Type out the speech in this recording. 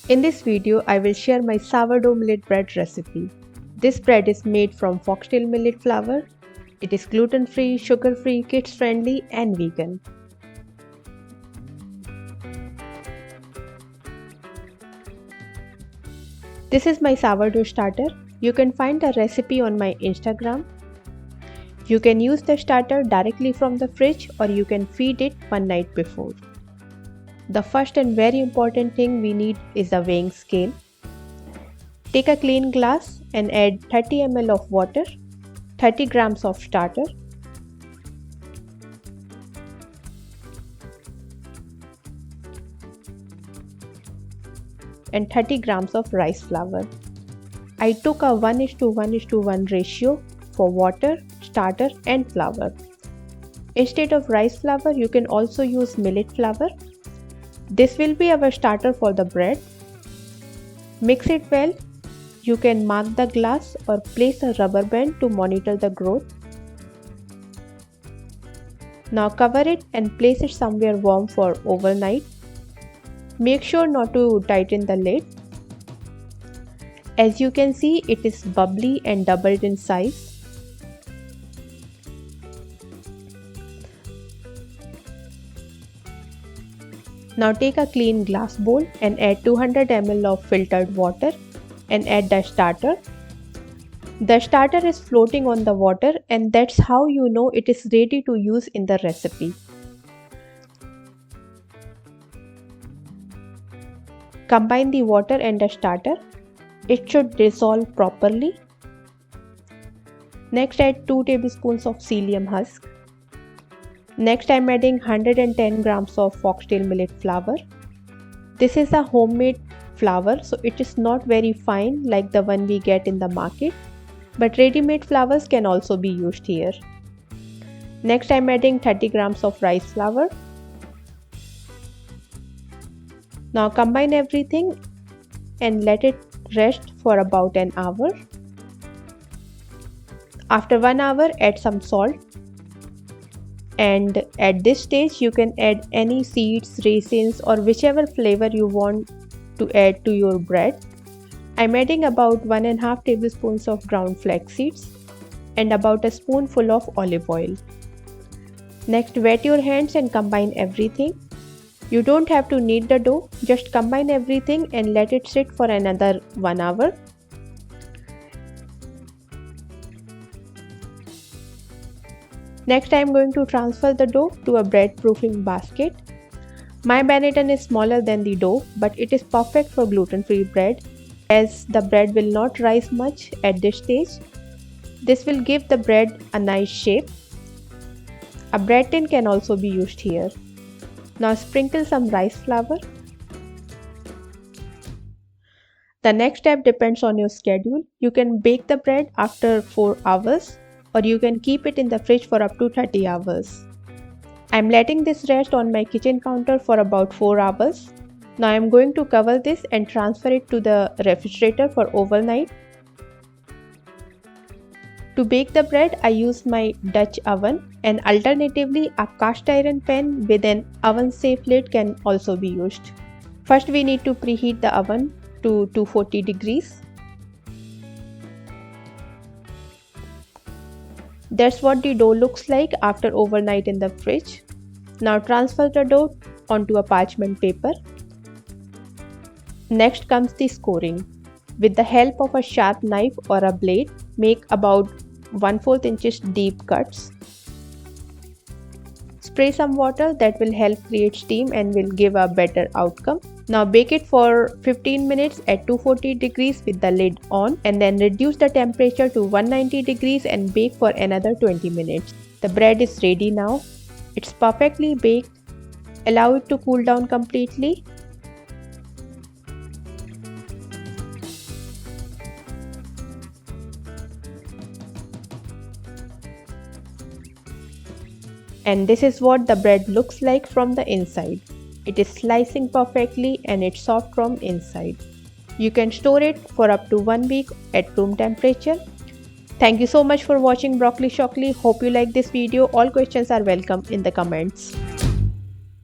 In this video, I will share my sourdough millet bread recipe. This bread is made from Foxtail Millet flour. It is gluten-free, sugar-free, kids-friendly and vegan. This is my sourdough starter. You can find the recipe on my Instagram. You can use the starter directly from the fridge or you can feed it one night before. The first and very important thing we need is a weighing scale. Take a clean glass and add 30 ml of water, 30 grams of starter, and 30 grams of rice flour. I took a 1:1:1 ratio for water, starter and flour. Instead of rice flour, you can also use millet flour. This will be our starter for the bread. Mix it well. You can mark the glass or place a rubber band to monitor the growth. Now cover it and place it somewhere warm for overnight. Make sure not to tighten the lid. As you can see, it is bubbly and doubled in size. Now take a clean glass bowl and add 200 ml of filtered water and add the starter. The starter is floating on the water and that's how you know it is ready to use in the recipe. Combine the water and the starter. It should dissolve properly. Next add 2 tablespoons of psyllium husk. Next I am adding 110 grams of foxtail millet flour. This is a homemade flour, so it is not very fine like the one we get in the market, but ready-made flours can also be used here. Next I am adding 30 grams of rice flour. Now combine everything and let it rest for about an hour. After 1 hour, add some salt. And at this stage you can add any seeds, raisins or whichever flavor you want to add to your bread. I'm adding about 1.5 tablespoons of ground flax seeds and about a spoonful of olive oil. Next wet your hands and combine everything. You don't have to knead the dough, just combine everything and let it sit for another 1 hour. Next I am going to transfer the dough to a bread proofing basket. My banneton is smaller than the dough, but it is perfect for gluten-free bread as the bread will not rise much at this stage. This will give the bread a nice shape. A bread tin can also be used here. Now sprinkle some rice flour. The next step depends on your schedule. You can bake the bread after 4 hours. Or you can keep it in the fridge for up to 30 hours. I am letting this rest on my kitchen counter for about 4 hours. Now I am going to cover this and transfer it to the refrigerator for overnight. To bake the bread, I use my Dutch oven and alternatively a cast iron pan with an oven safe lid can also be used. First we need to preheat the oven to 240 degrees. That's what the dough looks like after overnight in the fridge. Now transfer the dough onto a parchment paper. Next comes the scoring. With the help of a sharp knife or a blade, make about 1/4 inches deep cuts. Spray some water that will help create steam and will give a better outcome. Now bake it for 15 minutes at 240 degrees with the lid on and then reduce the temperature to 190 degrees and bake for another 20 minutes. The bread is ready now. It's perfectly baked. Allow it to cool down completely. And this is what the bread looks like from the inside. It is slicing perfectly and it's soft from inside. You can store it for up to 1 week at room temperature. Thank you so much for watching Broccoli Shockley. Hope you like this video. All questions are welcome in the comments.